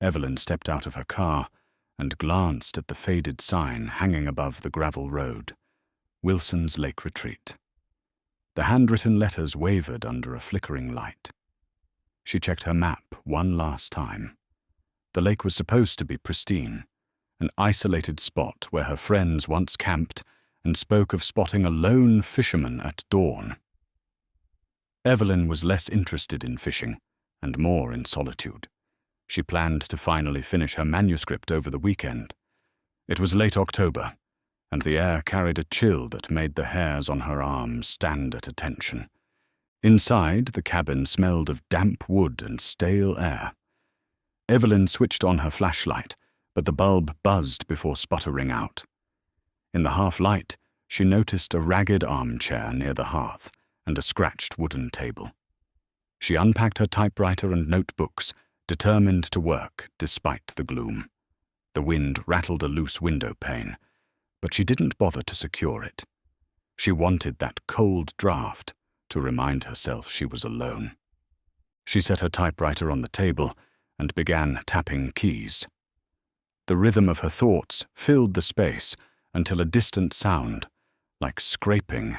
Evelyn stepped out of her car and glanced at the faded sign hanging above the gravel road, Wilson's Lake Retreat. The handwritten letters wavered under a flickering light. She checked her map one last time. The lake was supposed to be pristine, an isolated spot where her friends once camped and spoke of spotting a lone fisherman at dawn. Evelyn was less interested in fishing and more in solitude. She planned to finally finish her manuscript over the weekend. It was late October, and the air carried a chill that made the hairs on her arms stand at attention. Inside, the cabin smelled of damp wood and stale air. Evelyn switched on her flashlight, but the bulb buzzed before sputtering out. In the half-light, she noticed a ragged armchair near the hearth and a scratched wooden table. She unpacked her typewriter and notebooks, determined to work despite the gloom. The wind rattled a loose window pane, but she didn't bother to secure it. She wanted that cold draft to remind herself she was alone. She set her typewriter on the table and began tapping keys. The rhythm of her thoughts filled the space until a distant sound, like scraping,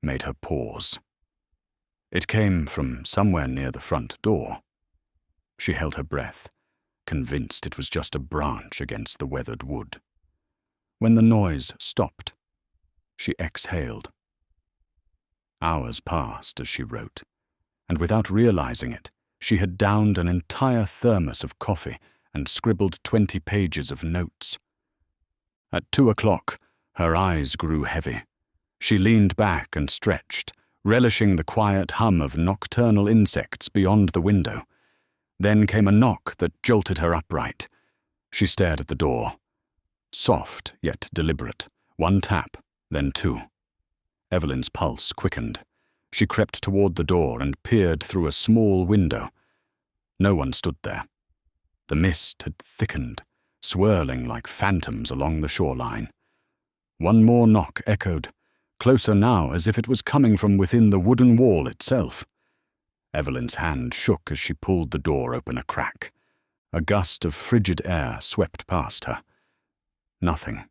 made her pause. It came from somewhere near the front door. She held her breath, convinced it was just a branch against the weathered wood. When the noise stopped, she exhaled. Hours passed as she wrote, and without realizing it, she had downed an entire thermos of coffee and scribbled 20 pages of notes. At 2 o'clock, her eyes grew heavy. She leaned back and stretched, relishing the quiet hum of nocturnal insects beyond the window. Then came a knock that jolted her upright. She stared at the door. Soft, yet deliberate. 1 tap, then 2. Evelyn's pulse quickened. She crept toward the door and peered through a small window. No one stood there. The mist had thickened, swirling like phantoms along the shoreline. One more knock echoed, closer now as if it was coming from within the wooden wall itself. Evelyn's hand shook as she pulled the door open a crack. A gust of frigid air swept past her. Nothing.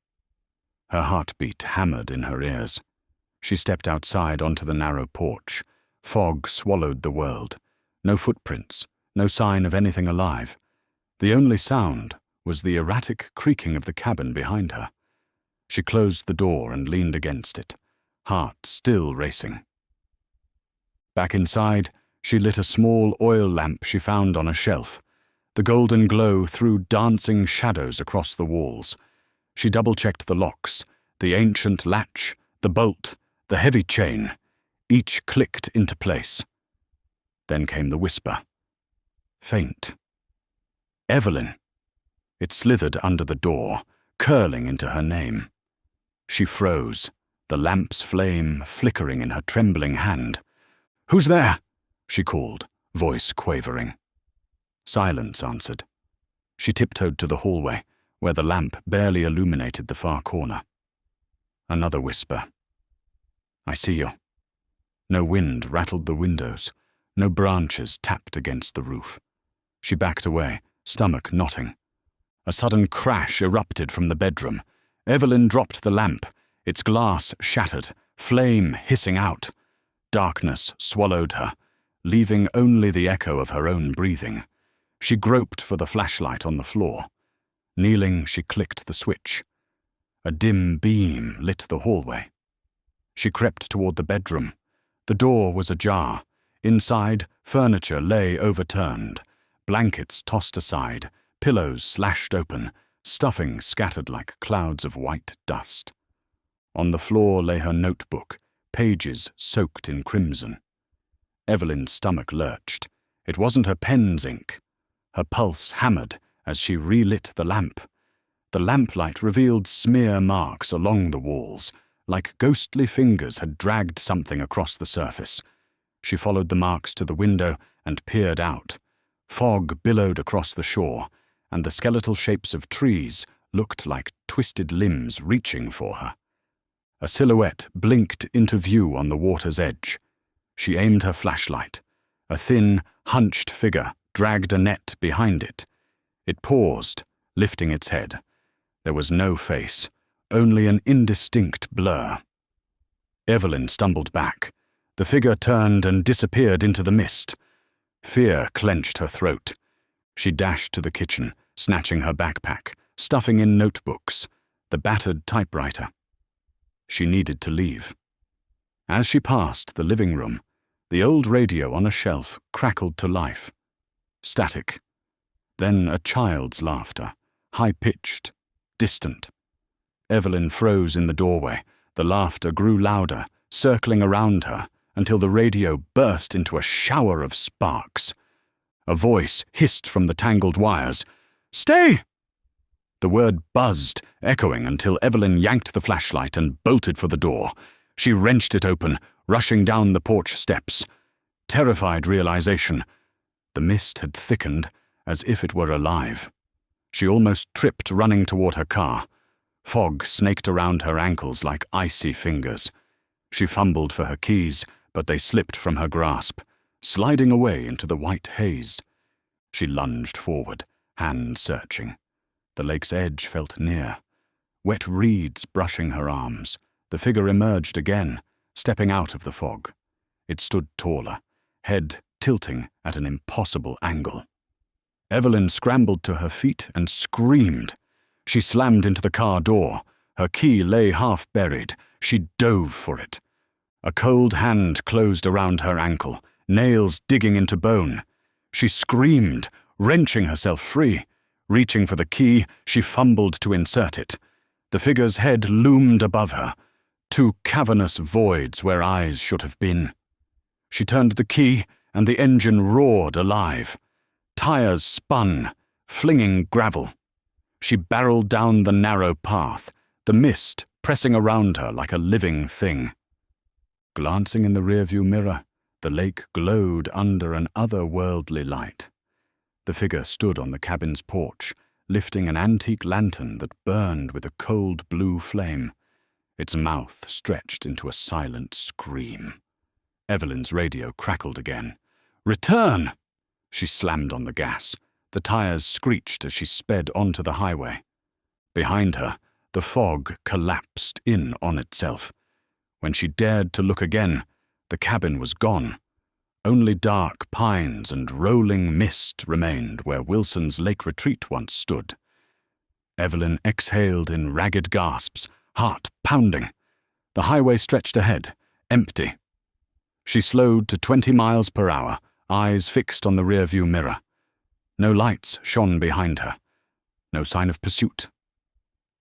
Her heartbeat hammered in her ears. She stepped outside onto the narrow porch. Fog swallowed the world. No footprints, no sign of anything alive. The only sound was the erratic creaking of the cabin behind her. She closed the door and leaned against it, heart still racing. Back inside, she lit a small oil lamp she found on a shelf. The golden glow threw dancing shadows across the walls. She double-checked the locks, the ancient latch, the bolt, the heavy chain. Each clicked into place. Then came the whisper. Faint. Evelyn. It slithered under the door, curling into her name. She froze, the lamp's flame flickering in her trembling hand. "Who's there?" she called, voice quavering. Silence answered. She tiptoed to the hallway, where the lamp barely illuminated the far corner. Another whisper. "I see you." No wind rattled the windows. No branches tapped against the roof. She backed away, stomach knotting. A sudden crash erupted from the bedroom. Evelyn dropped the lamp, its glass shattered, flame hissing out. Darkness swallowed her, leaving only the echo of her own breathing. She groped for the flashlight on the floor. Kneeling, she clicked the switch. A dim beam lit the hallway. She crept toward the bedroom. The door was ajar. Inside, furniture lay overturned, blankets tossed aside, pillows slashed open, stuffing scattered like clouds of white dust. On the floor lay her notebook, pages soaked in crimson. Evelyn's stomach lurched. It wasn't her pen's ink. Her pulse hammered as she relit the lamp. The lamplight revealed smear marks along the walls, like ghostly fingers had dragged something across the surface. She followed the marks to the window and peered out. Fog billowed across the shore, and the skeletal shapes of trees looked like twisted limbs reaching for her. A silhouette blinked into view on the water's edge. She aimed her flashlight. A thin, hunched figure dragged a net behind it. It paused, lifting its head. There was no face, only an indistinct blur. Evelyn stumbled back. The figure turned and disappeared into the mist. Fear clenched her throat. She dashed to the kitchen, snatching her backpack, stuffing in notebooks, the battered typewriter. She needed to leave. As she passed the living room, the old radio on a shelf crackled to life. Static. Then a child's laughter, high-pitched, distant. Evelyn froze in the doorway. The laughter grew louder, circling around her, until the radio burst into a shower of sparks. A voice hissed from the tangled wires. "Stay!" The word buzzed, echoing until Evelyn yanked the flashlight and bolted for the door. She wrenched it open, rushing down the porch steps. Terrified realization. The mist had thickened, as if it were alive. She almost tripped running toward her car. Fog snaked around her ankles like icy fingers. She fumbled for her keys, but they slipped from her grasp, sliding away into the white haze. She lunged forward, hand searching. The lake's edge felt near. Wet reeds brushing her arms. The figure emerged again, stepping out of the fog. It stood taller, head tilting at an impossible angle. Evelyn scrambled to her feet and screamed. She slammed into the car door. Her key lay half buried. She dove for it. A cold hand closed around her ankle, nails digging into bone. She screamed, wrenching herself free. Reaching for the key, she fumbled to insert it. The figure's head loomed above her, two cavernous voids where eyes should have been. She turned the key, and the engine roared alive. Tires spun, flinging gravel. She barreled down the narrow path, the mist pressing around her like a living thing. Glancing in the rearview mirror, the lake glowed under an otherworldly light. The figure stood on the cabin's porch, lifting an antique lantern that burned with a cold blue flame. Its mouth stretched into a silent scream. Evelyn's radio crackled again. "Return!" She slammed on the gas. The tires screeched as she sped onto the highway. Behind her, the fog collapsed in on itself. When she dared to look again, the cabin was gone. Only dark pines and rolling mist remained where Wilson's lake retreat once stood. Evelyn exhaled in ragged gasps, heart pounding. The highway stretched ahead, empty. She slowed to 20 miles per hour, eyes fixed on the rearview mirror. No lights shone behind her. No sign of pursuit.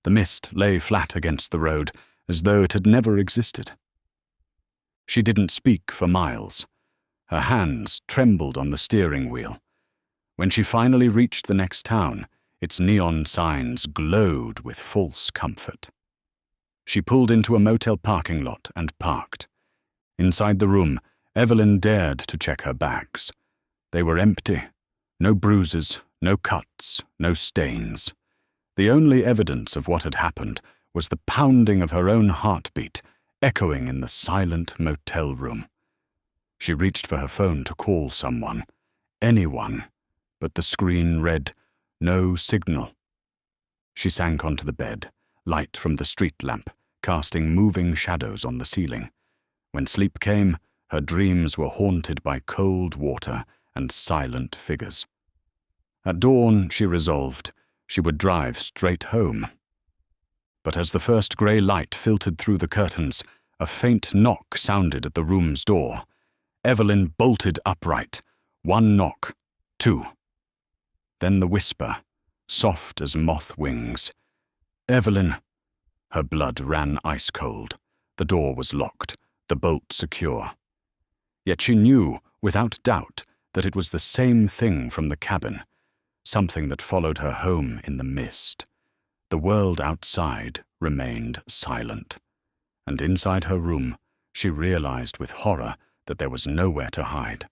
The mist lay flat against the road, as though it had never existed. She didn't speak for miles. Her hands trembled on the steering wheel. When she finally reached the next town, its neon signs glowed with false comfort. She pulled into a motel parking lot and parked. Inside the room, Evelyn dared to check her bags. They were empty. No bruises, no cuts, no stains. The only evidence of what had happened was the pounding of her own heartbeat, echoing in the silent motel room. She reached for her phone to call someone, anyone, but the screen read, "No signal." She sank onto the bed, light from the street lamp, casting moving shadows on the ceiling. When sleep came, her dreams were haunted by cold water and silent figures. At dawn, she resolved, she would drive straight home. But as the first grey light filtered through the curtains, a faint knock sounded at the room's door. Evelyn bolted upright. One knock, two. Then the whisper, soft as moth wings. "Evelyn." Her blood ran ice-cold. The door was locked, the bolt secure. Yet she knew, without doubt, that it was the same thing from the cabin, something that followed her home in the mist. The world outside remained silent, and inside her room, she realized with horror that there was nowhere to hide.